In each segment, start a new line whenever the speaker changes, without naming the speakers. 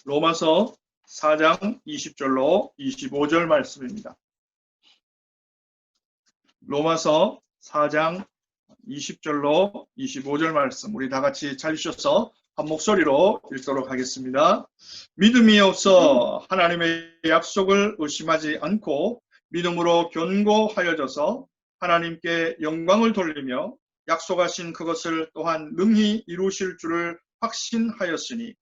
로마서 4장 20절로 25절 말씀입니다. 로마서 4장 20절로 25절 말씀 우리 다 같이 잘 주셔서 한 목소리로 읽도록 하겠습니다. 믿음이 없어 하나님의 약속을 의심하지 않고 믿음으로 견고하여져서 하나님께 영광을 돌리며 약속하신 그것을 또한 능히 이루실 줄을 확신하였으니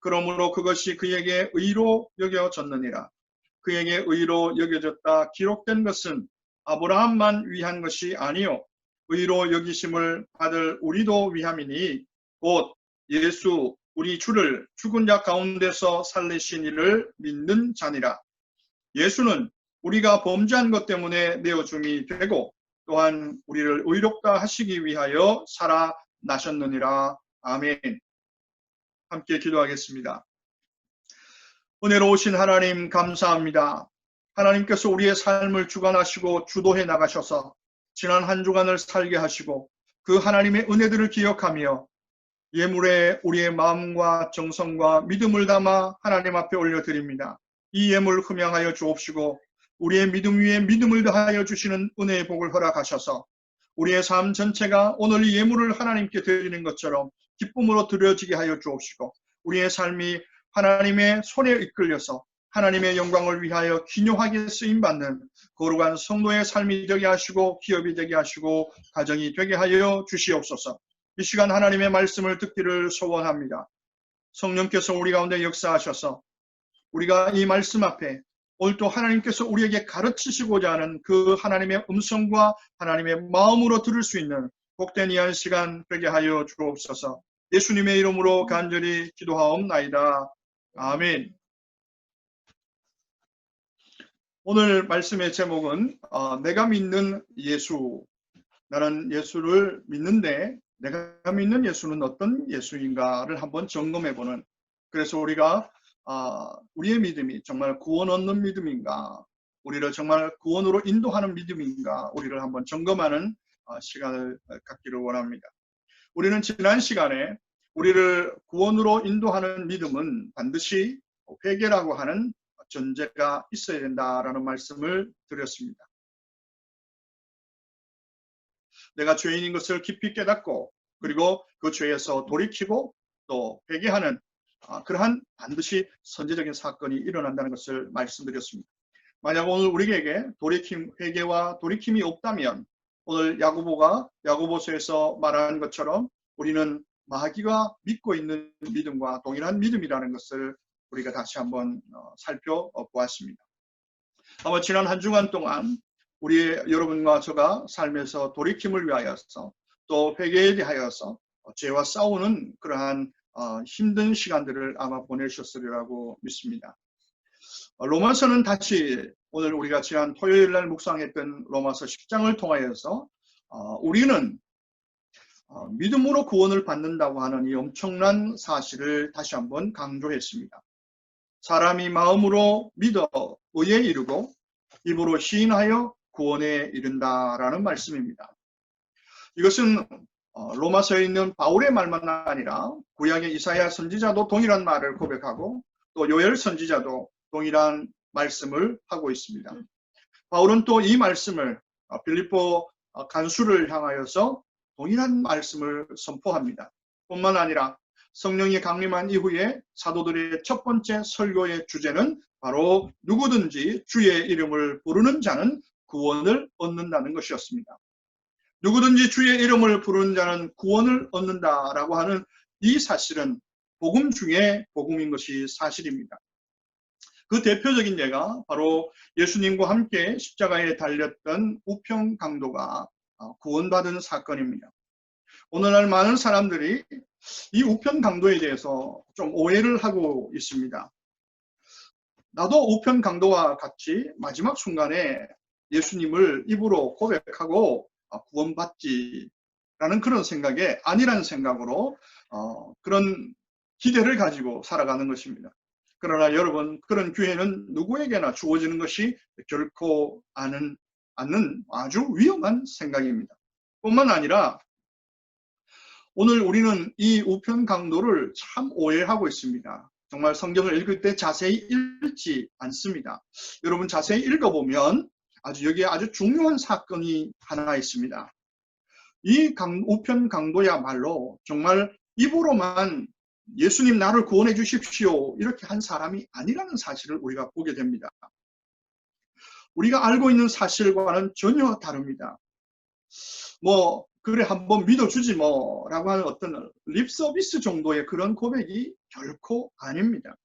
그러므로 그것이 그에게 의로 여겨졌느니라. 그에게 의로 여겨졌다 기록된 것은 아브라함만 위한 것이 아니요 의로 여기심을 받을 우리도 위함이니 곧 예수 우리 주를 죽은 자 가운데서 살리신 이를 믿는 자니라. 예수는 우리가 범죄한 것 때문에 내어줌이 되고 또한 우리를 의롭다 하시기 위하여 살아나셨느니라. 아멘. 함께 기도하겠습니다. 은혜로우신 하나님 감사합니다. 하나님께서 우리의 삶을 주관하시고 주도해 나가셔서 지난 한 주간을 살게 하시고 그 하나님의 은혜들을 기억하며 예물에 우리의 마음과 정성과 믿음을 담아 하나님 앞에 올려드립니다. 이 예물 흠양하여 주옵시고 우리의 믿음 위에 믿음을 더하여 주시는 은혜의 복을 허락하셔서 우리의 삶 전체가 오늘 이 예물을 하나님께 드리는 것처럼 기쁨으로 드려지게 하여 주옵시고 우리의 삶이 하나님의 손에 이끌려서 하나님의 영광을 위하여 기묘하게 쓰임받는 거룩한 성도의 삶이 되게 하시고 기업이 되게 하시고 가정이 되게 하여 주시옵소서. 이 시간 하나님의 말씀을 듣기를 소원합니다. 성령께서 우리 가운데 역사하셔서 우리가 이 말씀 앞에 오늘 또 하나님께서 우리에게 가르치시고자 하는 그 하나님의 음성과 하나님의 마음으로 들을 수 있는 복된 이한 시간 되게 하여 주옵소서. 예수님의 이름으로 간절히 기도하옵나이다. 아멘. 오늘 말씀의 제목은 내가 믿는 예수. 나는 예수를 믿는데 내가 믿는 예수는 어떤 예수인가를 한번 점검해보는, 그래서 우리가 우리의 믿음이 정말 구원 얻는 믿음인가, 우리를 정말 구원으로 인도하는 믿음인가, 우리를 한번 점검하는 시간을 갖기를 원합니다. 우리는 지난 시간에 우리를 구원으로 인도하는 믿음은 반드시 회개라고 하는 전제가 있어야 된다라는 말씀을 드렸습니다. 내가 죄인인 것을 깊이 깨닫고 그리고 그 죄에서 돌이키고 또 회개하는 그러한 반드시 선제적인 사건이 일어난다는 것을 말씀드렸습니다. 만약 오늘 우리에게 회개와 돌이킴이 없다면 오늘 야고보서에서 말하는 것처럼 우리는 마귀가 믿고 있는 믿음과 동일한 믿음이라는 것을 우리가 다시 한번 살펴보았습니다. 아마 지난 한 주간 동안 여러분과 저가 삶에서 돌이킴을 위하여서 또 회개에 대하여서 죄와 싸우는 그러한 힘든 시간들을 아마 보내셨으리라고 믿습니다. 로마서는 다시 오늘 우리가 지난 토요일 날 묵상했던 로마서 10장을 통하여서 우리는 믿음으로 구원을 받는다고 하는 이 엄청난 사실을 다시 한번 강조했습니다. 사람이 마음으로 믿어 의에 이르고 입으로 시인하여 구원에 이른다라는 말씀입니다. 이것은 로마서에 있는 바울의 말만 아니라 구약의 이사야 선지자도 동일한 말을 고백하고 또 요엘 선지자도 동일한 말씀을 하고 있습니다. 바울은 또 이 말씀을 빌립보 간수를 향하여서 동일한 말씀을 선포합니다. 뿐만 아니라 성령이 강림한 이후에 사도들의 첫 번째 설교의 주제는 바로 누구든지 주의 이름을 부르는 자는 구원을 얻는다는 것이었습니다. 누구든지 주의 이름을 부르는 자는 구원을 얻는다라고 하는 이 사실은 복음 중에 복음인 것이 사실입니다. 그 대표적인 예가 바로 예수님과 함께 십자가에 달렸던 우편 강도가 구원받은 사건입니다. 오늘날 많은 사람들이 이 우편 강도에 대해서 좀 오해를 하고 있습니다. 나도 우편 강도와 같이 마지막 순간에 예수님을 입으로 고백하고 구원받지라는 그런 생각에 아니라는 생각으로 그런 기대를 가지고 살아가는 것입니다. 그러나 여러분, 그런 기회는 누구에게나 주어지는 것이 결코 않는 아주 위험한 생각입니다. 뿐만 아니라 오늘 우리는 이 우편 강도를 참 오해하고 있습니다. 정말 성경을 읽을 때 자세히 읽지 않습니다. 여러분 자세히 읽어보면 여기에 아주 중요한 사건이 하나 있습니다. 이 우편 강도야말로 정말 입으로만 예수님 나를 구원해 주십시오 이렇게 한 사람이 아니라는 사실을 우리가 보게 됩니다. 우리가 알고 있는 사실과는 전혀 다릅니다. 그래 한번 믿어주지 라고 하는 어떤 립 서비스 정도의 그런 고백이 결코 아닙니다.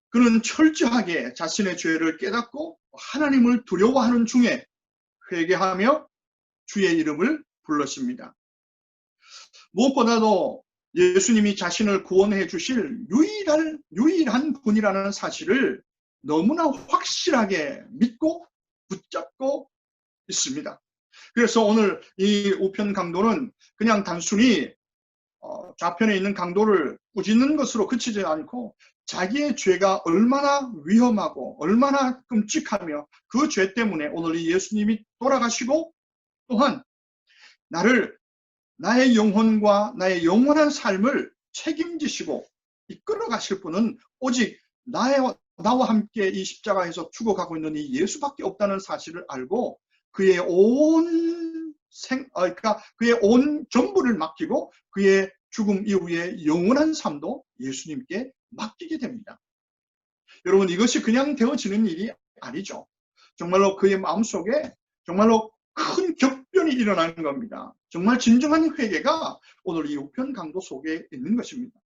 그는 철저하게 자신의 죄를 깨닫고 하나님을 두려워하는 중에 회개하며 주의 이름을 불렀습니다. 무엇보다도 예수님이 자신을 구원해 주실 유일한 분이라는 사실을 너무나 확실하게 믿고 붙잡고 있습니다. 그래서 오늘 이 우편 강도는 그냥 단순히 좌편에 있는 강도를 꾸짖는 것으로 그치지 않고 자기의 죄가 얼마나 위험하고 얼마나 끔찍하며 그 죄 때문에 오늘 이 예수님이 돌아가시고 또한 나의 영혼과 나의 영원한 삶을 책임지시고 이끌어 가실 분은 오직 나와 함께 이 십자가에서 죽어가고 있는 이 예수밖에 없다는 사실을 알고 그의 온 전부를 맡기고 그의 죽음 이후의 영원한 삶도 예수님께 맡기게 됩니다. 여러분 이것이 그냥 되어지는 일이 아니죠. 정말로 그의 마음속에 정말로 큰 격변이 일어나는 겁니다. 정말 진정한 회개가 오늘 이 우편 강도 속에 있는 것입니다.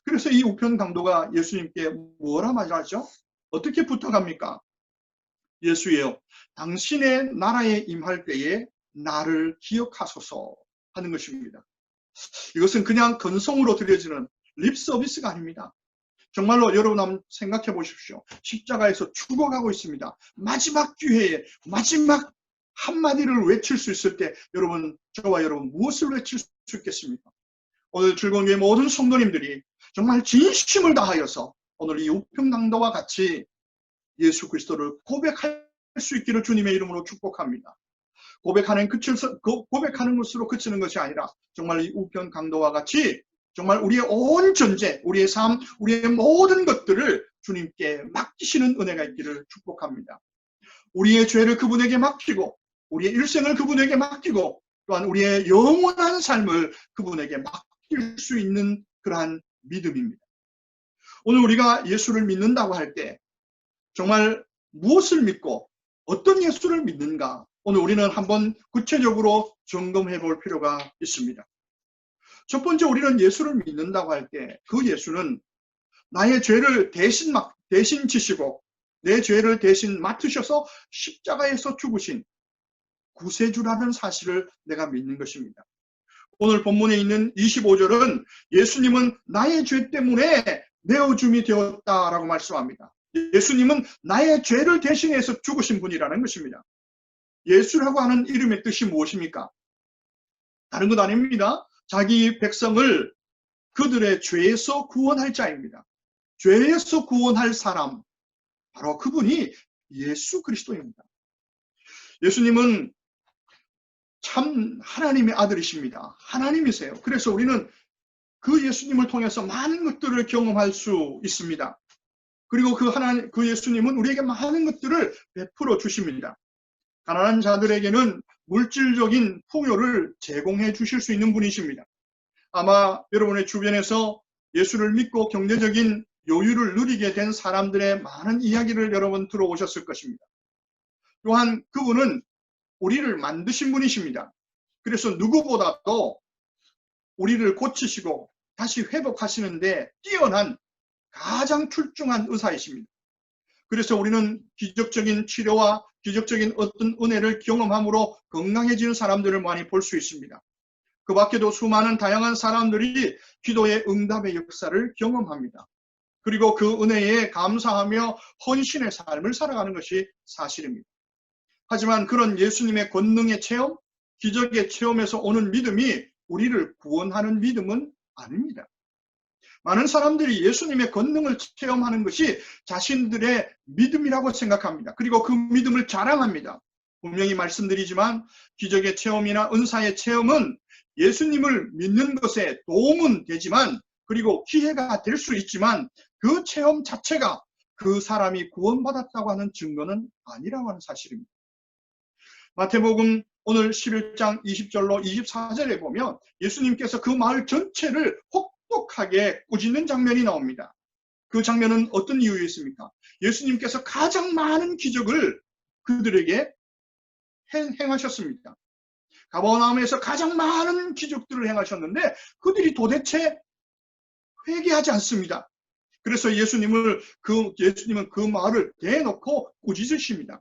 그래서 이 우편 강도가 예수님께 뭐라 말하죠? 어떻게 부탁합니까? 예수여, 당신의 나라에 임할 때에 나를 기억하소서 하는 것입니다. 이것은 그냥 건성으로 드려지는 립 서비스가 아닙니다. 정말로 여러분 한번 생각해 보십시오. 십자가에서 죽어가고 있습니다. 마지막 기회에 마지막 한마디를 외칠 수 있을 때 저와 여러분 무엇을 외칠 수 있겠습니까? 오늘 즐거운 교회 모든 성도님들이 정말 진심을 다하여서 오늘 이 우편 강도와 같이 예수 그리스도를 고백할 수 있기를 주님의 이름으로 축복합니다. 고백하는 것으로 그치는 것이 아니라 정말 이 우편 강도와 같이 정말 우리의 온 전제, 우리의 삶, 우리의 모든 것들을 주님께 맡기시는 은혜가 있기를 축복합니다. 우리의 죄를 그분에게 맡기고 우리의 일생을 그분에게 맡기고 또한 우리의 영원한 삶을 그분에게 맡길 수 있는 그러한 믿음입니다. 오늘 우리가 예수를 믿는다고 할 때 정말 무엇을 믿고 어떤 예수를 믿는가? 오늘 우리는 한번 구체적으로 점검해 볼 필요가 있습니다. 첫 번째 우리는 예수를 믿는다고 할 때 그 예수는 나의 죄를 대신 지시고 내 죄를 대신 맡으셔서 십자가에서 죽으신 구세주라는 사실을 내가 믿는 것입니다. 오늘 본문에 있는 25절은 예수님은 나의 죄 때문에 내어줌이 되었다라고 말씀합니다. 예수님은 나의 죄를 대신해서 죽으신 분이라는 것입니다. 예수라고 하는 이름의 뜻이 무엇입니까? 다른 것 아닙니다. 자기 백성을 그들의 죄에서 구원할 자입니다. 죄에서 구원할 사람, 바로 그분이 예수 그리스도입니다. 예수님은 참 하나님의 아들이십니다. 하나님이세요. 그래서 우리는 그 예수님을 통해서 많은 것들을 경험할 수 있습니다. 그리고 그 예수님은 우리에게 많은 것들을 베풀어 주십니다. 가난한 자들에게는 물질적인 풍요를 제공해 주실 수 있는 분이십니다. 아마 여러분의 주변에서 예수를 믿고 경제적인 여유를 누리게 된 사람들의 많은 이야기를 여러분 들어오셨을 것입니다. 또한 그분은 우리를 만드신 분이십니다. 그래서 누구보다도 우리를 고치시고 다시 회복하시는데 뛰어난 가장 출중한 의사이십니다. 그래서 우리는 기적적인 치료와 기적적인 어떤 은혜를 경험함으로 건강해지는 사람들을 많이 볼 수 있습니다. 그 밖에도 수많은 다양한 사람들이 기도의 응답의 역사를 경험합니다. 그리고 그 은혜에 감사하며 헌신의 삶을 살아가는 것이 사실입니다. 하지만 그런 예수님의 권능의 체험, 기적의 체험에서 오는 믿음이 우리를 구원하는 믿음은 아닙니다. 많은 사람들이 예수님의 권능을 체험하는 것이 자신들의 믿음이라고 생각합니다. 그리고 그 믿음을 자랑합니다. 분명히 말씀드리지만 기적의 체험이나 은사의 체험은 예수님을 믿는 것에 도움은 되지만 그리고 기회가 될 수 있지만 그 체험 자체가 그 사람이 구원받았다고 하는 증거는 아니라고 하는 사실입니다. 마태복음 오늘 11장 20절로 24절에 보면 예수님께서 그 마을 전체를 혹독하게 꾸짖는 장면이 나옵니다. 그 장면은 어떤 이유였습니까? 예수님께서 가장 많은 기적을 그들에게 행하셨습니다. 가버나움에서 가장 많은 기적들을 행하셨는데 그들이 도대체 회개하지 않습니다. 그래서 예수님은 그 마을을 대놓고 꾸짖으십니다.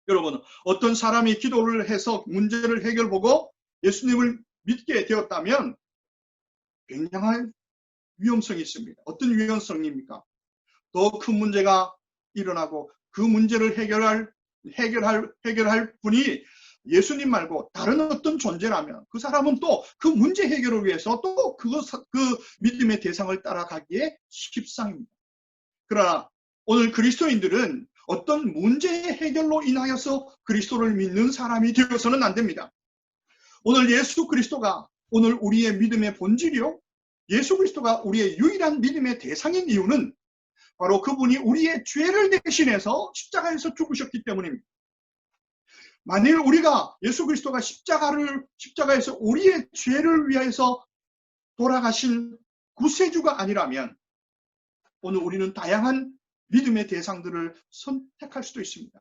여러분, 어떤 사람이 기도를 해서 문제를 해결보고 예수님을 믿게 되었다면 굉장한 위험성이 있습니다. 어떤 위험성입니까? 더 큰 문제가 일어나고 그 문제를 해결할 분이 예수님 말고 다른 어떤 존재라면 그 사람은 또 그 문제 해결을 위해서 또 그 믿음의 대상을 따라가기에 십상입니다. 그러나 오늘 그리스도인들은 어떤 문제의 해결로 인하여서 그리스도를 믿는 사람이 되어서는 안 됩니다. 오늘 예수 그리스도가 오늘 우리의 믿음의 본질이요. 예수 그리스도가 우리의 유일한 믿음의 대상인 이유는 바로 그분이 우리의 죄를 대신해서 십자가에서 죽으셨기 때문입니다. 만일 우리가 예수 그리스도가 십자가에서 우리의 죄를 위해서 돌아가신 구세주가 아니라면 오늘 우리는 다양한 믿음의 대상들을 선택할 수도 있습니다.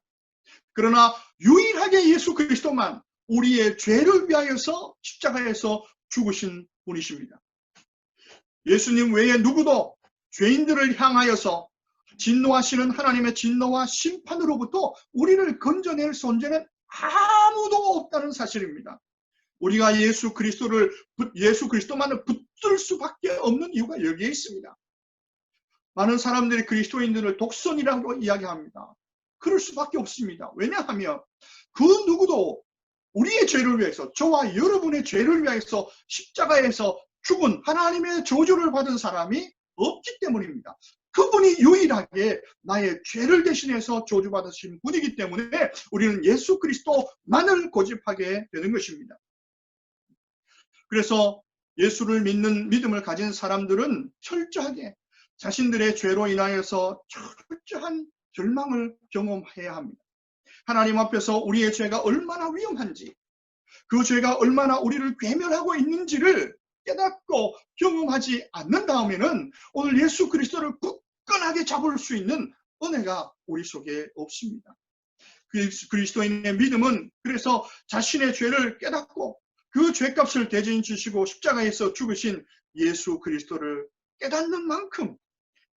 그러나 유일하게 예수 그리스도만 우리의 죄를 위하여서 십자가에서 죽으신 분이십니다. 예수님 외에 누구도 죄인들을 향하여서 진노하시는 하나님의 진노와 심판으로부터 우리를 건져낼 존재는 아무도 없다는 사실입니다. 우리가 예수 그리스도만을 붙들 수밖에 없는 이유가 여기에 있습니다. 많은 사람들이 그리스도인들을 독선이라고 이야기합니다. 그럴 수밖에 없습니다. 왜냐하면 그 누구도 우리의 죄를 위해서, 저와 여러분의 죄를 위해서 십자가에서 죽은 하나님의 저주를 받은 사람이 없기 때문입니다. 그분이 유일하게 나의 죄를 대신해서 저주받으신 분이기 때문에 우리는 예수 그리스도만을 고집하게 되는 것입니다. 그래서 예수를 믿는 믿음을 가진 사람들은 철저하게 자신들의 죄로 인하여서 철저한 절망을 경험해야 합니다. 하나님 앞에서 우리의 죄가 얼마나 위험한지, 그 죄가 얼마나 우리를 괴멸하고 있는지를 깨닫고 경험하지 않는 다음에는 오늘 예수 그리스도를 굳건하게 잡을 수 있는 은혜가 우리 속에 없습니다. 그리스도인의 믿음은 그래서 자신의 죄를 깨닫고 그 죄값을 대신 주시고 십자가에서 죽으신 예수 그리스도를 깨닫는 만큼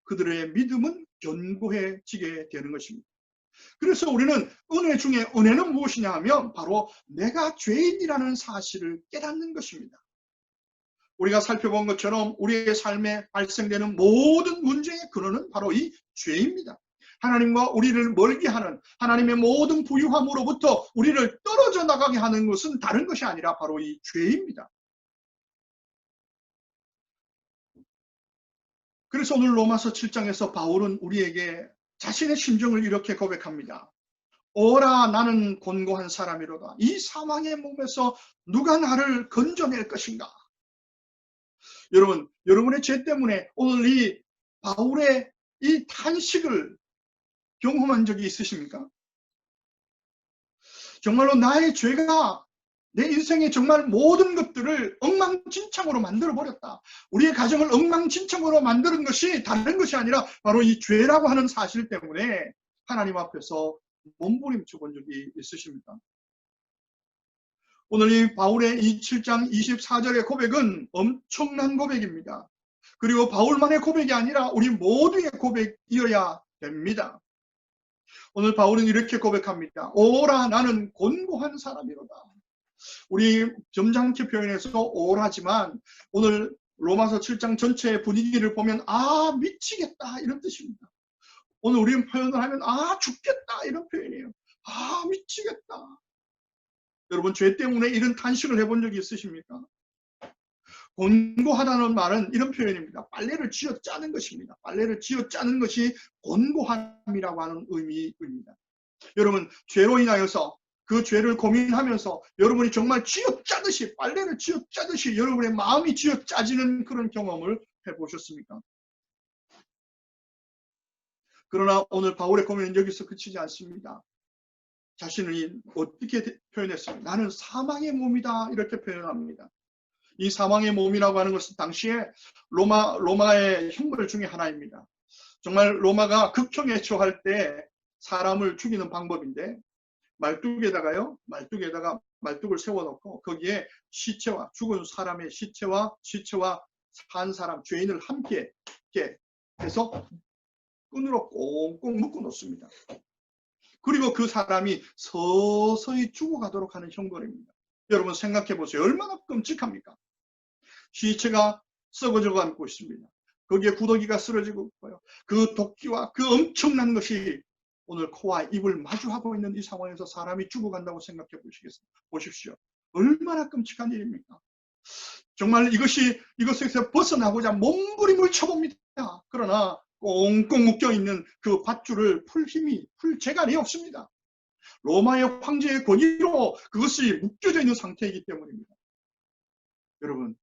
그들의 믿음은 견고해지게 되는 것입니다. 그래서 우리는 은혜 중에 은혜는 무엇이냐 하면 바로 내가 죄인이라는 사실을 깨닫는 것입니다. 우리가 살펴본 것처럼 우리의 삶에 발생되는 모든 문제의 근원은 바로 이 죄입니다. 하나님과 우리를 멀게 하는 하나님의 모든 부유함으로부터 우리를 떨어져 나가게 하는 것은 다른 것이 아니라 바로 이 죄입니다. 그래서 오늘 로마서 7장에서 바울은 우리에게 자신의 심정을 이렇게 고백합니다. 오라 나는 곤고한 사람이로다. 이 사망의 몸에서 누가 나를 건져낼 것인가? 여러분, 여러분의 죄 때문에 오늘 이 바울의 이 탄식을 경험한 적이 있으십니까? 정말로 나의 죄가 내 인생의 정말 모든 것들을 엉망진창으로 만들어버렸다. 우리의 가정을 엉망진창으로 만드는 것이 다른 것이 아니라 바로 이 죄라고 하는 사실 때문에 하나님 앞에서 몸부림쳐 본 적이 있으십니까? 오늘 이 바울의 이 7장 24절의 고백은 엄청난 고백입니다. 그리고 바울만의 고백이 아니라 우리 모두의 고백이어야 됩니다. 오늘 바울은 이렇게 고백합니다. 오라 나는 곤고한 사람이로다. 우리 점잖게 표현해서 오라지만 오늘 로마서 7장 전체의 분위기를 보면 아 미치겠다 이런 뜻입니다. 오늘 우리는 표현을 하면 아 죽겠다 이런 표현이에요. 아 미치겠다. 여러분 죄 때문에 이런 탄식을 해본 적이 있으십니까? 곤고하다는 말은 이런 표현입니다. 빨래를 쥐어 짜는 것입니다. 빨래를 쥐어 짜는 것이 곤고함이라고 하는 의미입니다. 여러분 죄로 인하여서 그 죄를 고민하면서 여러분이 정말 쥐어짜듯이, 빨래를 쥐어짜듯이 여러분의 마음이 쥐어짜지는 그런 경험을 해보셨습니까? 그러나 오늘 바울의 고민은 여기서 그치지 않습니다. 자신이 어떻게 표현했습니까? 나는 사망의 몸이다, 이렇게 표현합니다. 이 사망의 몸이라고 하는 것은 당시에 로마의 형벌 중에 하나입니다. 정말 로마가 극형에 처할 때 사람을 죽이는 방법인데, 말뚝에다가 말뚝을 세워놓고 거기에 시체와, 죽은 사람의 시체와 산 사람, 죄인을 함께 이렇게 해서 끈으로 꽁꽁 묶어 놓습니다. 그리고 그 사람이 서서히 죽어가도록 하는 형벌입니다. 여러분 생각해 보세요. 얼마나 끔찍합니까? 시체가 썩어져 가고 있습니다. 거기에 구더기가 쓰러지고 있고요. 그 도끼와 그 엄청난 것이 오늘 코와 입을 마주하고 있는 이 상황에서 사람이 죽어간다고 생각해 보십시오. 얼마나 끔찍한 일입니까? 정말 이것에서 벗어나고자 몸부림을 쳐봅니다. 그러나 꽁꽁 묶여있는 그 밧줄을 풀 재간이 없습니다. 로마의 황제의 권위로 그것이 묶여져 있는 상태이기 때문입니다. 여러분,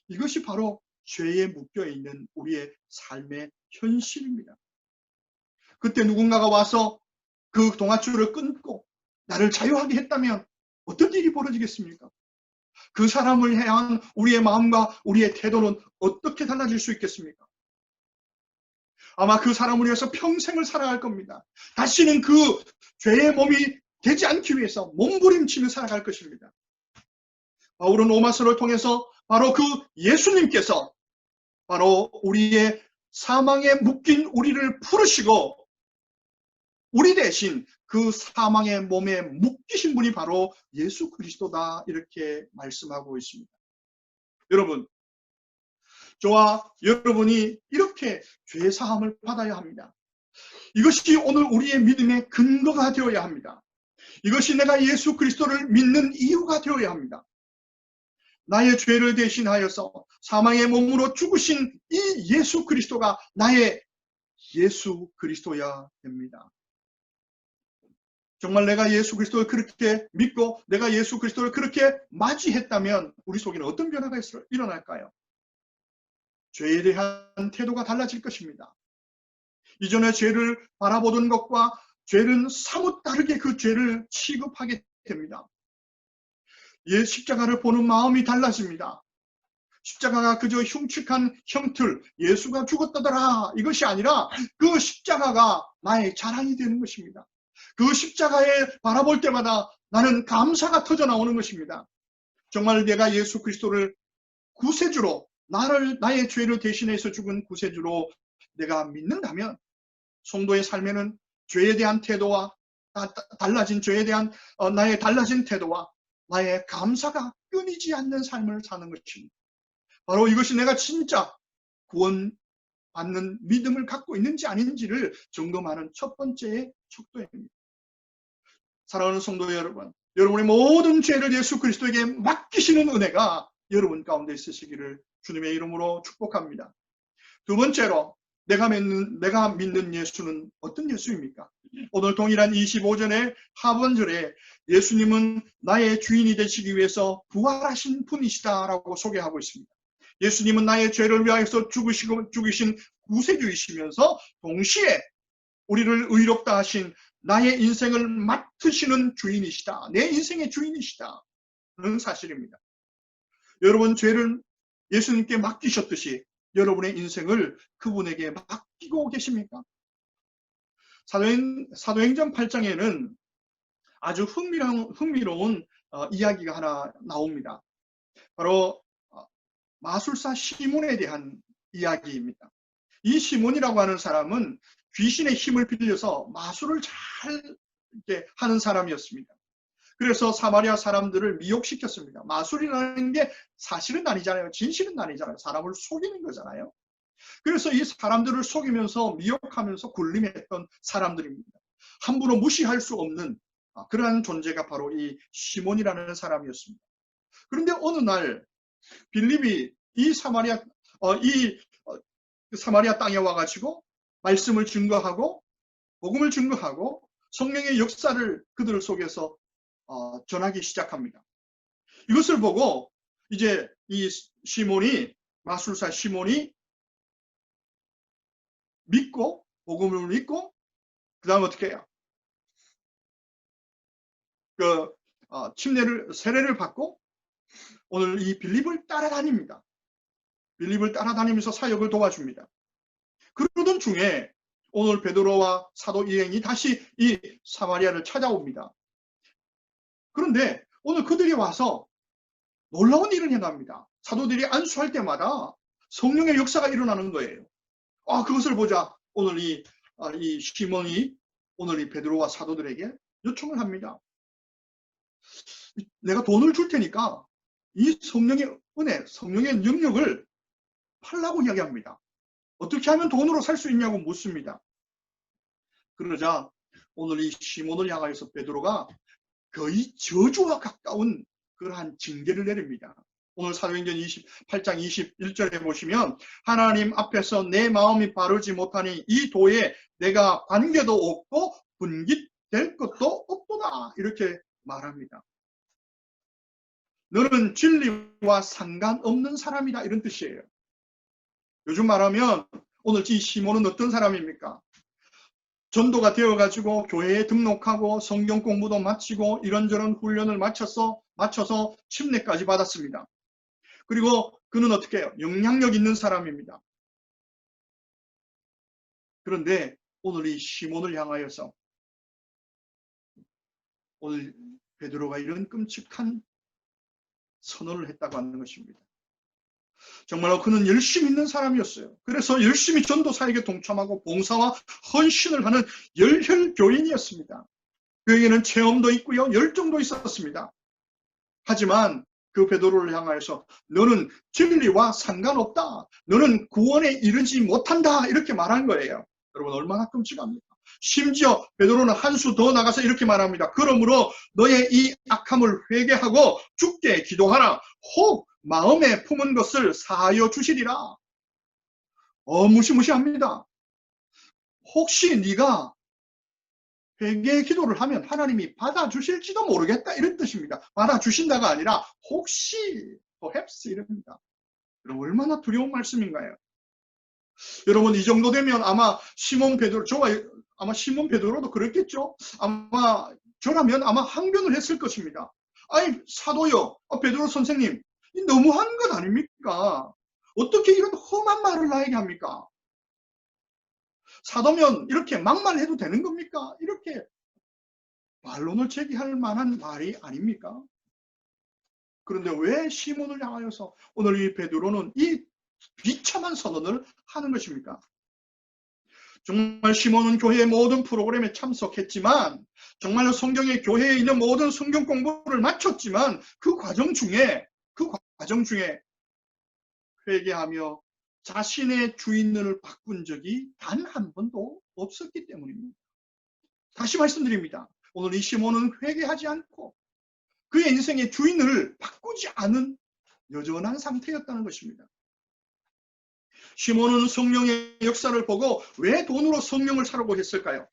이것이 바로 죄에 묶여있는 우리의 삶의 현실입니다. 그때 누군가가 와서 그 동아줄을 끊고 나를 자유하게 했다면 어떤 일이 벌어지겠습니까? 그 사람을 향한 우리의 마음과 우리의 태도는 어떻게 달라질 수 있겠습니까? 아마 그 사람을 위해서 평생을 살아갈 겁니다. 다시는 그 죄의 몸이 되지 않기 위해서 몸부림치며 살아갈 것입니다. 바울은 로마서를 통해서 바로 그 예수님께서 바로 우리의 사망에 묶인 우리를 풀으시고 우리 대신 그 사망의 몸에 묶이신 분이 바로 예수 그리스도다, 이렇게 말씀하고 있습니다. 여러분, 저와 여러분이 이렇게 죄 사함을 받아야 합니다. 이것이 오늘 우리의 믿음의 근거가 되어야 합니다. 이것이 내가 예수 그리스도를 믿는 이유가 되어야 합니다. 나의 죄를 대신하여서 사망의 몸으로 죽으신 이 예수 그리스도가 나의 예수 그리스도야 됩니다. 정말 내가 예수 그리스도를 그렇게 믿고 내가 예수 그리스도를 그렇게 맞이했다면 우리 속에는 어떤 변화가 일어날까요? 죄에 대한 태도가 달라질 것입니다. 이전에 죄를 바라보던 것과 죄는 사뭇 다르게 그 죄를 취급하게 됩니다. 십자가를 보는 마음이 달라집니다. 십자가가 그저 흉측한 형틀, 예수가 죽었다더라, 이것이 아니라 그 십자가가 나의 자랑이 되는 것입니다. 그 십자가에 바라볼 때마다 나는 감사가 터져 나오는 것입니다. 정말 내가 예수 그리스도를 구세주로, 나의 죄를 대신해서 죽은 구세주로 내가 믿는다면 성도의 삶에는 죄에 대한 태도와 달라진 죄에 대한 나의 달라진 태도와 나의 감사가 끊이지 않는 삶을 사는 것입니다. 바로 이것이 내가 진짜 구원받는 믿음을 갖고 있는지 아닌지를 점검하는 첫 번째의 척도입니다. 사랑하는 성도 여러분, 여러분의 모든 죄를 예수 그리스도에게 맡기시는 은혜가 여러분 가운데 있으시기를 주님의 이름으로 축복합니다. 두 번째로 내가 믿는 예수는 어떤 예수입니까? 오늘 동일한 25절의 하반절에 예수님은 나의 주인이 되시기 위해서 부활하신 분이시다라고 소개하고 있습니다. 예수님은 나의 죄를 위하여서 죽으신 구세주이시면서 동시에 우리를 의롭다 하신 나의 인생을 맡으시는 주인이시다. 내 인생의 주인이시다. 는 사실입니다. 여러분 죄를 예수님께 맡기셨듯이 여러분의 인생을 그분에게 맡기고 계십니까? 사도행전 8장에는 아주 흥미로운 이야기가 하나 나옵니다. 바로 마술사 시몬에 대한 이야기입니다. 이 시몬이라고 하는 사람은 귀신의 힘을 빌려서 마술을 잘 하는 사람이었습니다. 그래서 사마리아 사람들을 미혹시켰습니다. 마술이라는 게 사실은 아니잖아요. 진실은 아니잖아요. 사람을 속이는 거잖아요. 그래서 이 사람들을 속이면서 미혹하면서 군림했던 사람들입니다. 함부로 무시할 수 없는 그러한 존재가 바로 이 시몬이라는 사람이었습니다. 그런데 어느 날 빌립이 이 사마리아 땅에 와가지고 말씀을 증거하고 복음을 증거하고 성령의 역사를 그들 속에서 전하기 시작합니다. 이것을 보고 이제 이 시몬이, 마술사 시몬이 믿고, 복음을 믿고, 그 다음 어떻게 해요? 세례를 받고 오늘 이 빌립을 따라다닙니다. 빌립을 따라다니면서 사역을 도와줍니다. 그러던 중에 오늘 베드로와 사도 일행이 다시 이 사마리아를 찾아옵니다. 그런데 오늘 그들이 와서 놀라운 일을 행합니다. 사도들이 안수할 때마다 성령의 역사가 일어나는 거예요. 그것을 보자 오늘 이 시몬이 오늘 이 베드로와 사도들에게 요청을 합니다. 내가 돈을 줄 테니까 이 성령의 은혜, 성령의 능력을 팔라고 이야기합니다. 어떻게 하면 돈으로 살 수 있냐고 묻습니다. 그러자 오늘 이 시몬을 향하여서 베드로가 거의 저주와 가까운 그러한 징계를 내립니다. 오늘 사도행전 28장 21절에 보시면 하나님 앞에서 내 마음이 바르지 못하니 이 도에 내가 관계도 없고 분깃될 것도 없도다, 이렇게 말합니다. 너는 진리와 상관없는 사람이다, 이런 뜻이에요. 요즘 말하면 오늘 이 시몬은 어떤 사람입니까? 전도가 되어가지고 교회에 등록하고 성경 공부도 마치고 이런저런 훈련을 마쳐서 침례까지 받았습니다. 그리고 그는 어떻게 해요? 영향력 있는 사람입니다. 그런데 오늘 이 시몬을 향하여서 오늘 베드로가 이런 끔찍한 선언을 했다고 하는 것입니다. 정말로 그는 열심 있는 사람이었어요. 그래서 열심히 전도 사역에 동참하고 봉사와 헌신을 하는 열혈 교인이었습니다. 그에게는 체험도 있고요, 열정도 있었습니다. 하지만 그 베드로를 향하여서 너는 진리와 상관없다, 너는 구원에 이르지 못한다, 이렇게 말한 거예요. 여러분, 얼마나 끔찍합니까? 심지어 베드로는 한 수 더 나가서 이렇게 말합니다. 그러므로 너의 이 악함을 회개하고 주께 기도하라. 혹 마음에 품은 것을 사하여 주시리라. 무시무시합니다. 혹시 네가 회개의 기도를 하면 하나님이 받아주실지도 모르겠다, 이런 뜻입니다. 받아주신다가 아니라 혹시, perhaps 이럽니다. 여러분, 얼마나 두려운 말씀인가요? 여러분, 이 정도 되면 아마 시몬 베드로도 그랬겠죠. 아마 저라면 아마 항변을 했을 것입니다. 아니, 사도요, 베드로 선생님, 너무한 것 아닙니까? 어떻게 이런 험한 말을 나에게 합니까? 사도면 이렇게 막말해도 되는 겁니까? 이렇게 반론을 제기할 만한 말이 아닙니까? 그런데 왜 시몬을 향하여서 오늘 이 베드로는 이 비참한 선언을 하는 것입니까? 정말 시몬은 교회의 모든 프로그램에 참석했지만, 정말로 성경의 교회에 있는 모든 성경 공부를 마쳤지만 그 과정 중에 회개하며 자신의 주인을 바꾼 적이 단 한 번도 없었기 때문입니다. 다시 말씀드립니다. 오늘 이 시몬은 회개하지 않고 그의 인생의 주인을 바꾸지 않은 여전한 상태였다는 것입니다. 시몬은 성령의 역사를 보고 왜 돈으로 성령을 사려고 했을까요?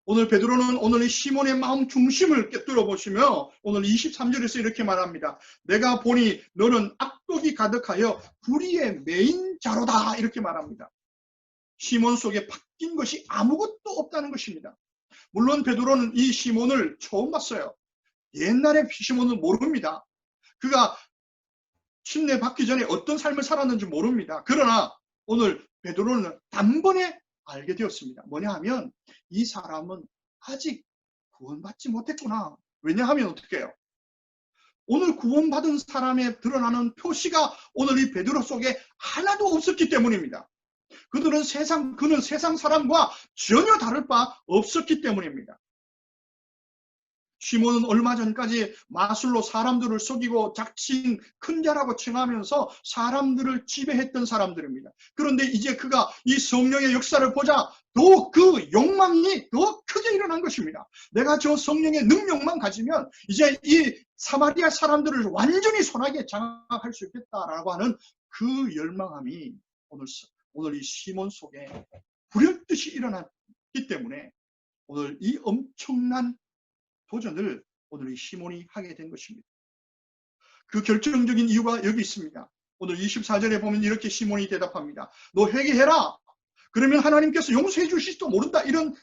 오늘 베드로는 오늘 이 시몬의 마음 중심을 꿰뚫어 보시며 오늘 23절에서 이렇게 말합니다. 내가 보니 너는 악독이 가득하여 불의에 매인 자로다, 이렇게 말합니다. 시몬 속에 바뀐 것이 아무것도 없다는 것입니다. 물론 베드로는 이 시몬을 처음 봤어요. 옛날에 시몬은 모릅니다. 그가 침례 받기 전에 어떤 삶을 살았는지 모릅니다. 그러나 오늘 베드로는 단번에 알게 되었습니다. 뭐냐 하면 이 사람은 아직 구원받지 못했구나. 왜냐하면 어떻게 해요? 오늘 구원받은 사람에 드러나는 표시가 오늘 이 베드로 속에 하나도 없었기 때문입니다. 그는 세상 사람과 전혀 다를 바 없었기 때문입니다. 시몬은 얼마 전까지 마술로 사람들을 속이고 자칭 큰 자라고 칭하면서 사람들을 지배했던 사람들입니다. 그런데 이제 그가 이 성령의 역사를 보자 더 그 욕망이 더 크게 일어난 것입니다. 내가 저 성령의 능력만 가지면 이제 이 사마리아 사람들을 완전히 선하게 장악할 수 있겠다라고 하는 그 열망함이 오늘 이 시몬 속에 불현듯이 일어났기 때문에 오늘 이 엄청난 도전을 오늘 이 시몬이 하게 된 것입니다. 그 결정적인 이유가 여기 있습니다. 오늘 24절에 보면 이렇게 시몬이 대답합니다. 너 회개해라. 그러면 하나님께서 용서해 주실지도 모른다. 이런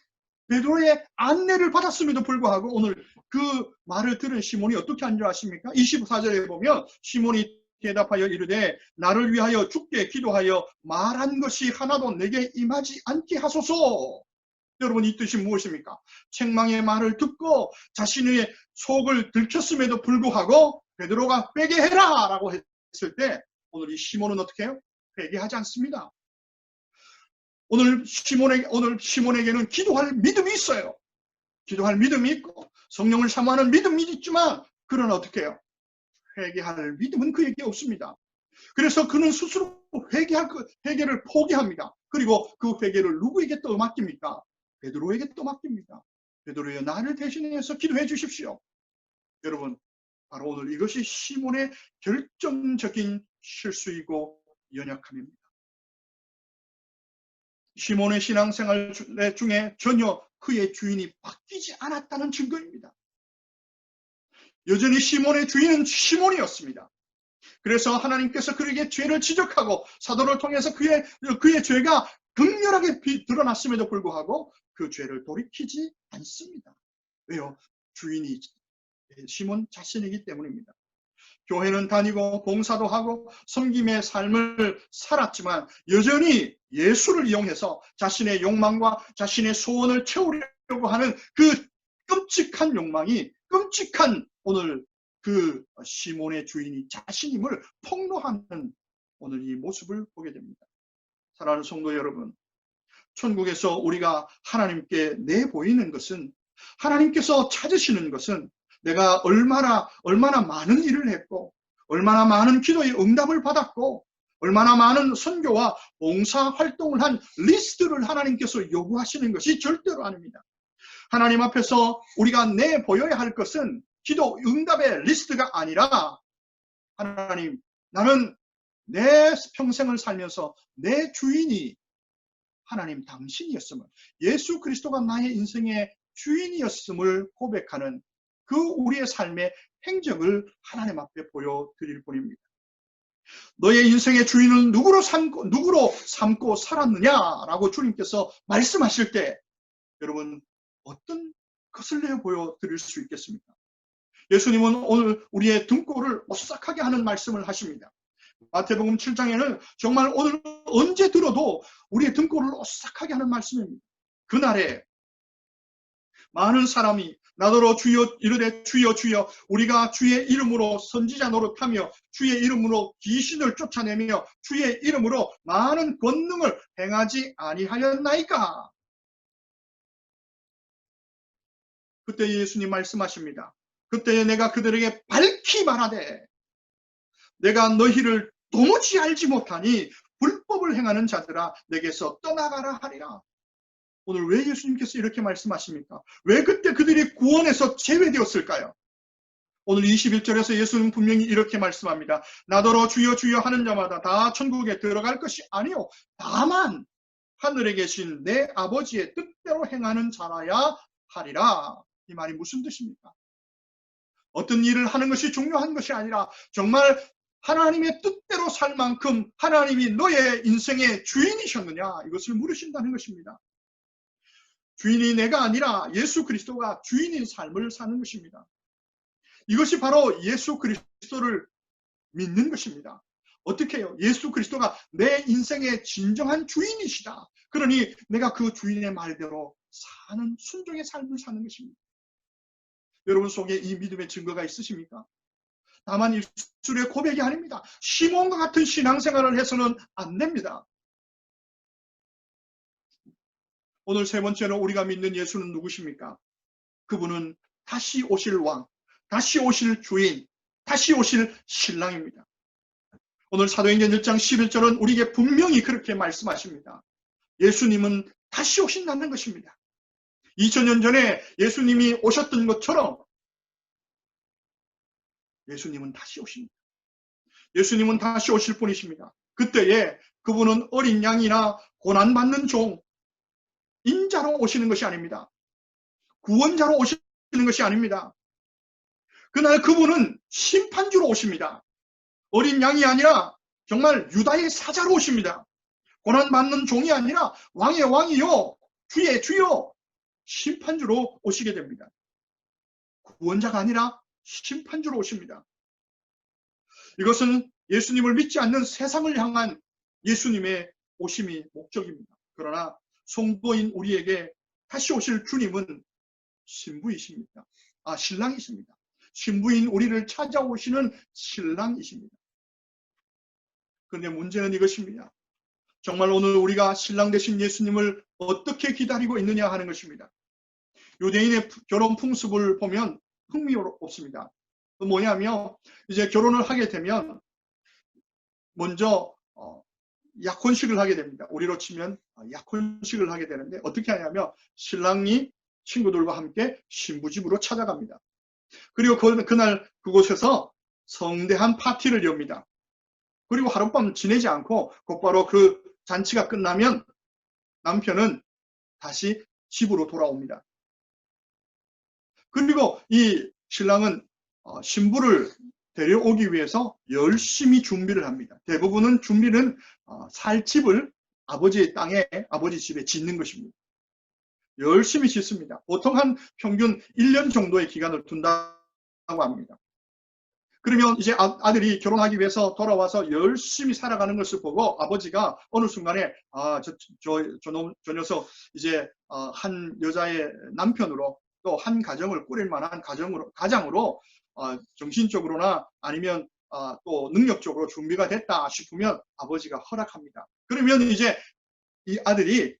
베드로의 안내를 받았음에도 불구하고 오늘 그 말을 들은 시몬이 어떻게 한 줄 아십니까? 24절에 보면 시몬이 대답하여 이르되 나를 위하여 주께 기도하여 말한 것이 하나도 내게 임하지 않게 하소서. 여러분, 이 뜻이 무엇입니까? 책망의 말을 듣고 자신의 속을 들켰음에도 불구하고 베드로가 회개해라 라고 했을 때 오늘 이 시몬은 어떻게 해요? 회개하지 않습니다. 오늘 시몬에게는 기도할 믿음이 있어요. 기도할 믿음이 있고 성령을 사모하는 믿음이 있지만 그러나 어떻게 해요? 회개할 믿음은 그에게 없습니다. 그래서 그는 스스로 회개를 포기합니다. 그리고 그 회개를 누구에게 또 맡깁니까? 베드로에게 또 맡깁니다. 베드로여, 나를 대신해서 기도해 주십시오. 여러분, 바로 오늘 이것이 시몬의 결정적인 실수이고 연약함입니다. 시몬의 신앙생활 중에 전혀 그의 주인이 바뀌지 않았다는 증거입니다. 여전히 시몬의 주인은 시몬이었습니다. 그래서 하나님께서 그에게 죄를 지적하고 사도를 통해서 그의 죄가 극렬하게 드러났음에도 불구하고 그 죄를 돌이키지 않습니다. 왜요? 주인이 시몬 자신이기 때문입니다. 교회는 다니고 봉사도 하고 섬김의 삶을 살았지만 여전히 예수를 이용해서 자신의 욕망과 자신의 소원을 채우려고 하는 그 끔찍한 욕망이, 끔찍한 오늘 그 시몬의 주인이 자신임을 폭로하는 오늘 이 모습을 보게 됩니다. 사랑하는 성도 여러분, 천국에서 우리가 하나님께 내보이는 것은, 하나님께서 찾으시는 것은 내가 얼마나 많은 일을 했고 얼마나 많은 기도의 응답을 받았고 얼마나 많은 선교와 봉사 활동을 한 리스트를 하나님께서 요구하시는 것이 절대로 아닙니다. 하나님 앞에서 우리가 내보여야 할 것은 기도 응답의 리스트가 아니라, 하나님, 나는 내 평생을 살면서 내 주인이 하나님 당신이었음을, 예수 그리스도가 나의 인생의 주인이었음을 고백하는 그 우리의 삶의 행적을 하나님 앞에 보여드릴 뿐입니다. 너의 인생의 주인은 누구로 삼고 살았느냐라고 주님께서 말씀하실 때 여러분, 어떤 것을 내어 보여드릴 수 있겠습니까? 예수님은 오늘 우리의 등골을 오싹하게 하는 말씀을 하십니다. 마태복음 7장에는 정말 오늘 언제 들어도 우리의 등골을 오싹하게 하는 말씀입니다. 그날에 많은 사람이 나더러 주여 이르되 주여 주여 우리가 주의 이름으로 선지자 노릇하며 주의 이름으로 귀신을 쫓아내며 주의 이름으로 많은 권능을 행하지 아니하였나이까? 그때 예수님 말씀하십니다. 그때 내가 그들에게 밝히 말하되 내가 너희를 도무지 알지 못하니 불법을 행하는 자들아 내게서 떠나가라 하리라. 오늘 왜 예수님께서 이렇게 말씀하십니까? 왜 그때 그들이 구원에서 제외되었을까요? 오늘 21절에서 예수님 분명히 이렇게 말씀합니다. 나더러 주여 주여 하는 자마다 다 천국에 들어갈 것이 아니요 다만 하늘에 계신 내 아버지의 뜻대로 행하는 자라야 하리라. 이 말이 무슨 뜻입니까? 어떤 일을 하는 것이 중요한 것이 아니라 정말 하나님의 뜻대로 살 만큼 하나님이 너의 인생의 주인이셨느냐, 이것을 물으신다는 것입니다. 주인이 내가 아니라 예수 그리스도가 주인인 삶을 사는 것입니다. 이것이 바로 예수 그리스도를 믿는 것입니다. 어떻게 해요? 예수 그리스도가 내 인생의 진정한 주인이시다. 그러니 내가 그 주인의 말대로 사는 순종의 삶을 사는 것입니다. 여러분 속에 이 믿음의 증거가 있으십니까? 다만 입술의 고백이 아닙니다. 시몬과 같은 신앙생활을 해서는 안 됩니다. 오늘 세 번째로 우리가 믿는 예수는 누구십니까? 그분은 다시 오실 왕, 다시 오실 주인, 다시 오실 신랑입니다. 오늘 사도행전 1장 11절은 우리에게 분명히 그렇게 말씀하십니다. 예수님은 다시 오신다는 것입니다. 2000년 전에 예수님이 오셨던 것처럼 예수님은 다시 오십니다. 예수님은 다시 오실 분이십니다. 그때에 그분은 어린 양이나 고난받는 종, 인자로 오시는 것이 아닙니다. 구원자로 오실 것이 아닙니다. 그날 그분은 심판주로 오십니다. 어린 양이 아니라 정말 유다의 사자로 오십니다. 고난받는 종이 아니라 왕의 왕이요 주의 주요 심판주로 오시게 됩니다. 구원자가 아니라 심판주로 오십니다. 이것은 예수님을 믿지 않는 세상을 향한 예수님의 오심이 목적입니다. 그러나 성도인 우리에게 다시 오실 주님은 신부이십니다. 신랑이십니다. 신부인 우리를 찾아오시는 신랑이십니다. 그런데 문제는 이것입니다. 정말 오늘 우리가 신랑 되신 예수님을 어떻게 기다리고 있느냐 하는 것입니다. 유대인의 결혼 풍습을 보면 흥미롭습니다. 뭐냐면 이제 결혼을 하게 되면 먼저 약혼식을 하게 됩니다. 우리로 치면 약혼식을 하게 되는데 어떻게 하냐면 신랑이 친구들과 함께 신부집으로 찾아갑니다. 그리고 그날 그곳에서 성대한 파티를 엽니다. 그리고 하룻밤 지내지 않고 곧바로 그 잔치가 끝나면 남편은 다시 집으로 돌아옵니다. 그리고 이 신랑은 신부를 데려오기 위해서 열심히 준비를 합니다. 대부분은 준비는 살 집을 아버지의 땅에 아버지 집에 짓는 것입니다. 열심히 짓습니다. 보통 한 평균 1년 정도의 기간을 둔다고 합니다. 그러면 이제 아들이 결혼하기 위해서 돌아와서 열심히 살아가는 것을 보고 아버지가 어느 순간에 저 녀석 이제 한 여자의 남편으로 또 한 가정을 꾸릴 만한 가장으로 정신적으로나 아니면 또 능력적으로 준비가 됐다 싶으면 아버지가 허락합니다. 그러면 이제 이 아들이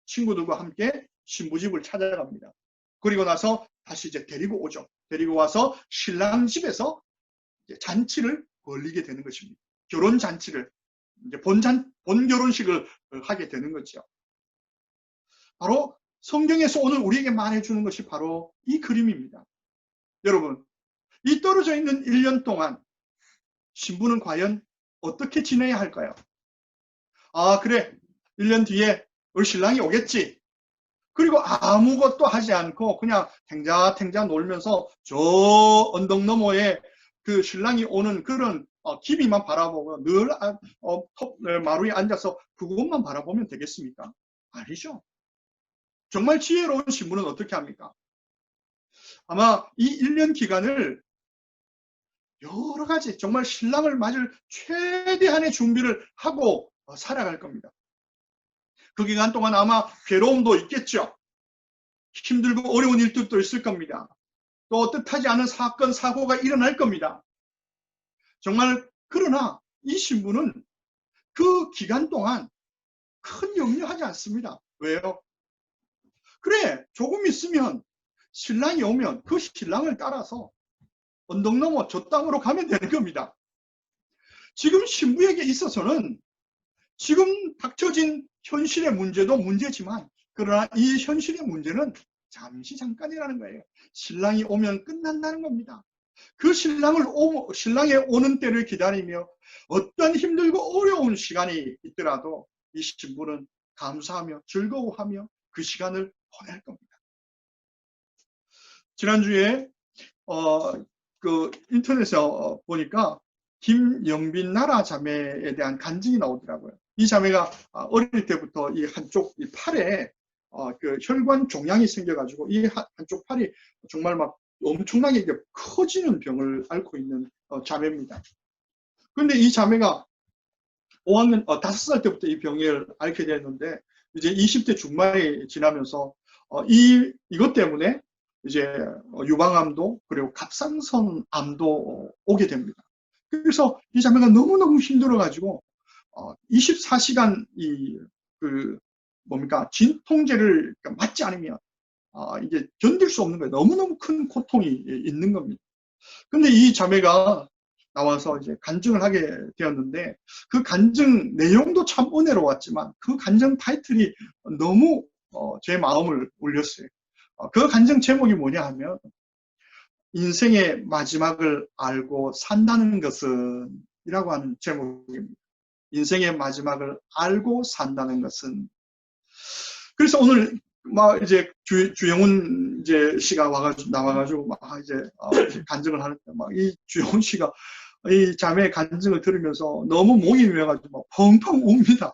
친구들과 함께 신부집을 찾아갑니다. 그리고 나서 다시 이제 데리고 오죠. 데리고 와서 신랑 집에서 잔치를 벌리게 되는 것입니다. 결혼 잔치를 이제 본 결혼식을 하게 되는 거죠. 바로 성경에서 오늘 우리에게 말해주는 것이 바로 이 그림입니다. 여러분, 이 떨어져 있는 1년 동안 신부는 과연 어떻게 지내야 할까요? 그래, 1년 뒤에 우리 신랑이 오겠지. 그리고 아무것도 하지 않고 그냥 탱자탱자 놀면서 저 언덕 너머에 그 신랑이 오는 그런 기비만 바라보고 늘 마루에 앉아서 그것만 바라보면 되겠습니까? 아니죠. 정말 지혜로운 신부는 어떻게 합니까? 아마 이 1년 기간을 여러 가지 정말 신랑을 맞을 최대한의 준비를 하고 살아갈 겁니다. 그 기간 동안 아마 괴로움도 있겠죠. 힘들고 어려운 일들도 있을 겁니다. 또 뜻하지 않은 사건, 사고가 일어날 겁니다. 정말 그러나 이 신부는 그 기간 동안 큰 염려하지 않습니다. 왜요? 그래, 조금 있으면 신랑이 오면 그 신랑을 따라서 언덕 넘어 저 땅으로 가면 되는 겁니다. 지금 신부에게 있어서는 지금 닥쳐진 현실의 문제도 문제지만 그러나 이 현실의 문제는 잠시 잠깐이라는 거예요. 신랑이 오면 끝난다는 겁니다. 그 신랑의 오는 때를 기다리며 어떤 힘들고 어려운 시간이 있더라도 이 신부는 감사하며 즐거워하며 그 시간을 보낼 겁니다. 지난주에 그 인터넷에 보니까 김영빈 나라 자매에 대한 간증이 나오더라고요. 이 자매가 어릴 때부터 이 한쪽 이 팔에 그 혈관 종양이 생겨가지고 이 한쪽 팔이 정말 막 엄청나게 커지는 병을 앓고 있는 자매입니다. 그런데 이 자매가 5학년, 5살 때부터 이 병을 앓게 됐는데 이제 20대 중반이 지나면서 이것 때문에 이제 유방암도 그리고 갑상선암도 오게 됩니다. 그래서 이 자매가 너무너무 힘들어가지고 24시간 진통제를 맞지 않으면 이게 견딜 수 없는 거예요. 너무너무 큰 고통이 있는 겁니다. 근데 이 자매가 나와서 이제 간증을 하게 되었는데 그 간증 내용도 참 은혜로웠지만 그 간증 타이틀이 너무 제 마음을 울렸어요. 그 간증 제목이 뭐냐 하면 인생의 마지막을 알고 산다는 것은 이라고 하는 제목입니다. 인생의 마지막을 알고 산다는 것은. 그래서 오늘 막 이제 주영훈 이제 씨가 나와가지고 막 이제 간증을 하는데 막 이 주영훈 씨가 이 자매의 간증을 들으면서 너무 목이 메어가지고 막 펑펑 웁니다.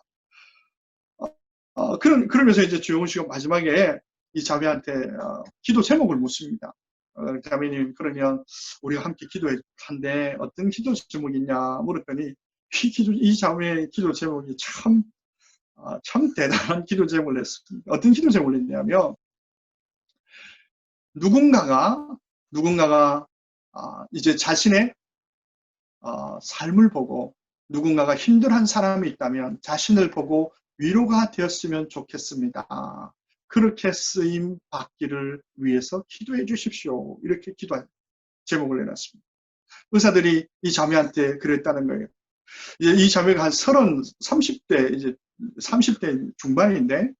그러면서 이제 주영훈 씨가 마지막에 이 자매한테 기도 제목을 묻습니다. 자매님, 그러면 우리가 함께 기도한데 어떤 기도 제목이 있냐 물었더니 이 자매의 기도 제목이 참 대단한 기도 제목을 냈습니다. 어떤 기도 제목을 냈냐면, 누군가가 이제 자신의 삶을 보고 누군가가 힘들어한 사람이 있다면 자신을 보고 위로가 되었으면 좋겠습니다. 그렇게 쓰임 받기를 위해서 기도해 주십시오. 이렇게 기도한 제목을 내놨습니다. 의사들이 이 자매한테 그랬다는 거예요. 이 자매가 한 30대, 이제 30대 중반인데,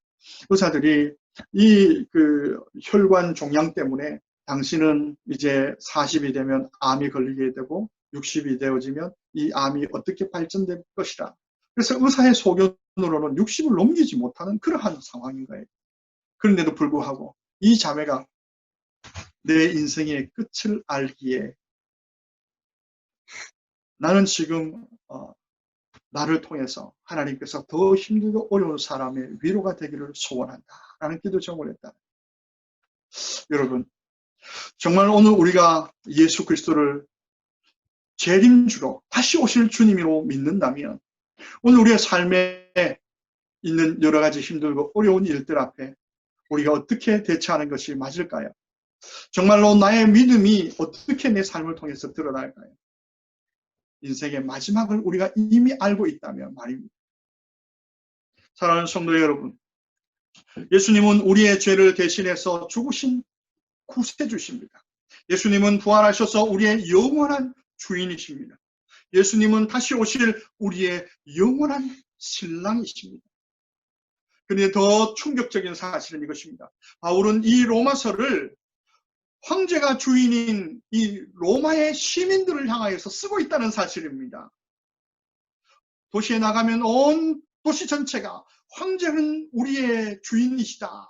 의사들이 이 혈관 종양 때문에 당신은 이제 40이 되면 암이 걸리게 되고 60이 되어지면 이 암이 어떻게 발전될 것이라. 그래서 의사의 소견으로는 60을 넘기지 못하는 그러한 상황인 거예요. 그런데도 불구하고 이 자매가 내 인생의 끝을 알기에 나는 지금 나를 통해서 하나님께서 더 힘들고 어려운 사람의 위로가 되기를 소원한다 라는 기도 제목을 했다. 여러분, 정말 오늘 우리가 예수 그리스도를 재림주로 다시 오실 주님으로 믿는다면 오늘 우리의 삶에 있는 여러 가지 힘들고 어려운 일들 앞에 우리가 어떻게 대처하는 것이 맞을까요? 정말로 나의 믿음이 어떻게 내 삶을 통해서 드러날까요? 인생의 마지막을 우리가 이미 알고 있다면 말입니다. 사랑하는 성도 여러분, 예수님은 우리의 죄를 대신해서 죽으신 구세주십니다. 예수님은 부활하셔서 우리의 영원한 주인이십니다. 예수님은 다시 오실 우리의 영원한 신랑이십니다. 그런데 더 충격적인 사실은 이것입니다. 바울은 이 로마서를 황제가 주인인 이 로마의 시민들을 향하여서 쓰고 있다는 사실입니다. 도시에 나가면 온 도시 전체가 황제는 우리의 주인이시다,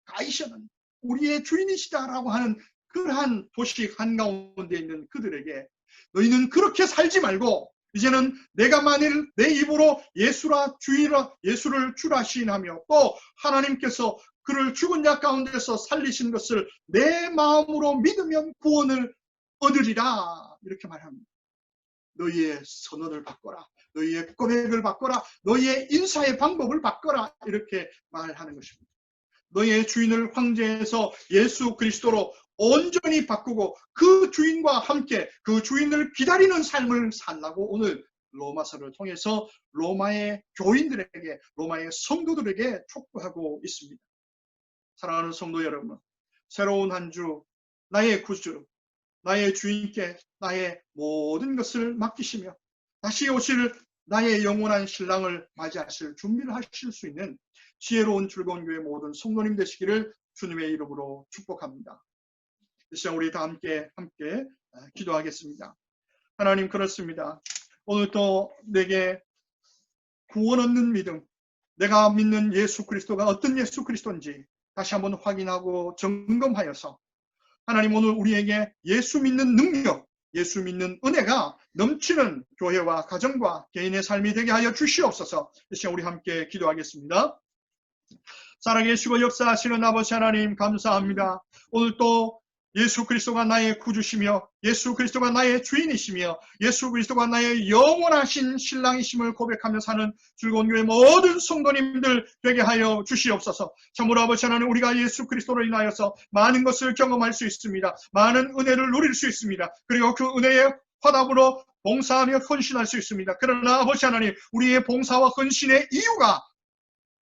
가이셔는 우리의 주인이시다라고 하는 그러한 도시 한가운데 있는 그들에게 너희는 그렇게 살지 말고 이제는 내가 만일 내 입으로 예수를 주라 시인하며 또 하나님께서 그를 죽은 자 가운데서 살리신 것을 내 마음으로 믿으면 구원을 얻으리라 이렇게 말합니다. 너희의 선언을 바꿔라, 너희의 고백을 바꿔라, 너희의 인사의 방법을 바꿔라 이렇게 말하는 것입니다. 너희의 주인을 황제에서 예수 그리스도로 온전히 바꾸고 그 주인과 함께 그 주인을 기다리는 삶을 살라고 오늘 로마서를 통해서 로마의 교인들에게, 로마의 성도들에게 촉구하고 있습니다. 사랑하는 성도 여러분, 새로운 한 주 나의 구주, 나의 주인께 나의 모든 것을 맡기시며 다시 오실 나의 영원한 신랑을 맞이하실 준비를 하실 수 있는 지혜로운 즐거운 교회 모든 성도님 되시기를 주님의 이름으로 축복합니다. 이 시간 우리 다 함께 기도하겠습니다. 하나님, 그렇습니다. 오늘도 내게 구원 얻는 믿음, 내가 믿는 예수 그리스도가 어떤 예수 그리스도인지 다시 한번 확인하고 점검하여서 하나님, 오늘 우리에게 예수 믿는 능력, 예수 믿는 은혜가 넘치는 교회와 가정과 개인의 삶이 되게 하여 주시옵소서. 이 시간 우리 함께 기도하겠습니다. 살아계시고 역사하시는 아버지 하나님, 감사합니다. 오늘 또 예수 그리스도가 나의 구주시며 예수 그리스도가 나의 주인이시며 예수 그리스도가 나의 영원하신 신랑이심을 고백하며 사는 즐거운 교회 모든 성도님들 되게 하여 주시옵소서. 참으로 아버지 하나님, 우리가 예수 그리스도로 인하여서 많은 것을 경험할 수 있습니다. 많은 은혜를 누릴 수 있습니다. 그리고 그 은혜의 화답으로 봉사하며 헌신할 수 있습니다. 그러나 아버지 하나님, 우리의 봉사와 헌신의 이유가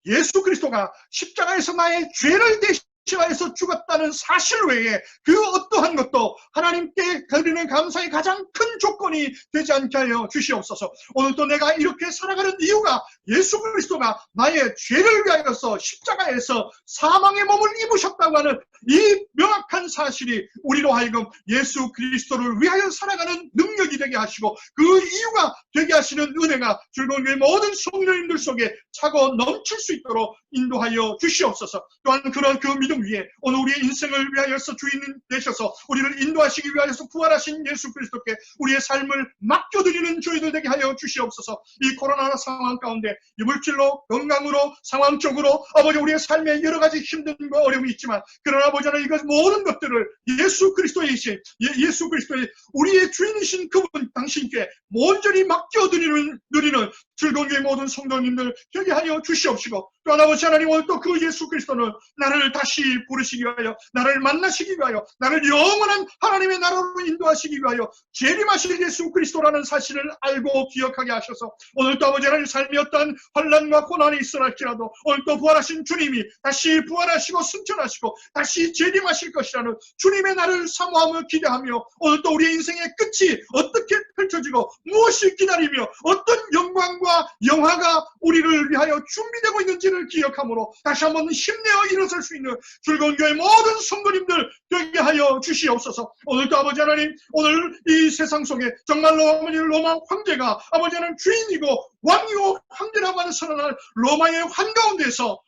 예수 그리스도가 십자가에서 나의 죄를 대신 십자가에서 죽었다는 사실 외에 그 어떠한 것도 하나님께 드리는 감사의 가장 큰 조건이 되지 않게 하여 주시옵소서. 오늘도 내가 이렇게 살아가는 이유가 예수 그리스도가 나의 죄를 위하여서 십자가에서 사망의 몸을 입으셨다고 하는 이 명확한 사실이 우리로 하여금 예수 그리스도를 위하여 살아가는 능력이 되게 하시고 그 이유가 되게 하시는 은혜가 즐거운 교회 모든 성도님들 속에 차고 넘칠 수 있도록 인도하여 주시옵소서. 또한 그런 그 믿음 위에 오늘 우리의 인생을 위하여서 주인 되셔서 우리를 인도하시기 위하여서 부활하신 예수 그리스도께 우리의 삶을 맡겨드리는 저희들 되게 하여 주시옵소서. 이 코로나 상황 가운데 이 물질로 건강으로 상황적으로 아버지 우리의 삶에 여러 가지 힘든과 어려움이 있지만 그러나 아버지는 이것 모든 것들을 예수 그리스도이신 예수 그리스도의 우리의 주인이신 그분 당신께 온전히 맡겨드리는 즐거운 교회 모든 성도님들 되게 하여 주시옵시고 또한 아버지 하나님 오늘 또 그 예수 그리스도는 나를 다시 부르시기 위하여 나를 만나시기 위하여 나를 영원한 하나님의 나라로 인도하시기 위하여 재림하실 예수 그리스도라는 사실을 알고 기억하게 하셔서 오늘 또 아버지 하나님 삶이 어떤 환난과 고난이 있을지라도 오늘 또 부활하신 주님이 다시 부활하시고 승천하시고 다시 재림하실 것이라는 주님의 날을 사모하며 기대하며 오늘 또 우리의 인생의 끝이 어떻게 펼쳐지고 무엇을 기다리며 어떤 영광과 영화가 우리를 위하여 준비되고 있는지를 기억함으로 다시 한번 힘내어 일어설 수 있는 즐거운 교회 모든 성도님들 되게 하여 주시옵소서. 오늘도 아버지 하나님 오늘 이 세상 속에 정말로 아버지 로마 황제가 아버지 하나님 주인이고 왕이고 황제라고 하는 선언할 로마의 한가운데서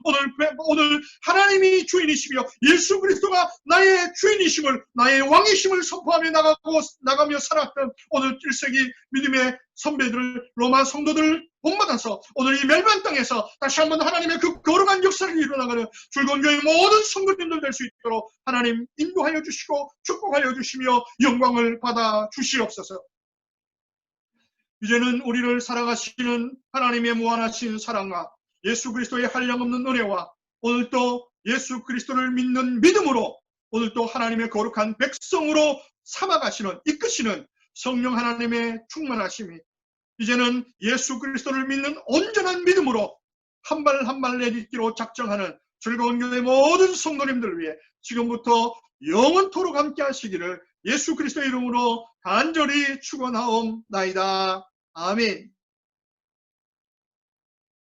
오늘 하나님이 주인이시며 예수 그리스도가 나의 주인이심을 나의 왕이심을 선포하며 나가며 살았던 오늘 1세기 믿음의 선배들 로마 성도들을 본받아서 오늘 이 멸망 땅에서 다시 한번 하나님의 그 거룩한 역사를 이루어나가는 즐거운 교회 모든 성도님들 될 수 있도록 하나님 인도하여 주시고 축복하여 주시며 영광을 받아 주시옵소서. 이제는 우리를 사랑하시는 하나님의 무한하신 사랑과 예수 그리스도의 한량없는 은혜와 오늘 또 예수 그리스도를 믿는 믿음으로 오늘 또 하나님의 거룩한 백성으로 삼아가시는 이끄시는 성령 하나님의 충만하심이 이제는 예수 그리스도를 믿는 온전한 믿음으로 한 발 한 발 내딛기로 작정하는 즐거운 교회 모든 성도님들을 위해 지금부터 영원토록 함께 하시기를 예수 그리스도의 이름으로 간절히 축원하옵나이다. 아멘.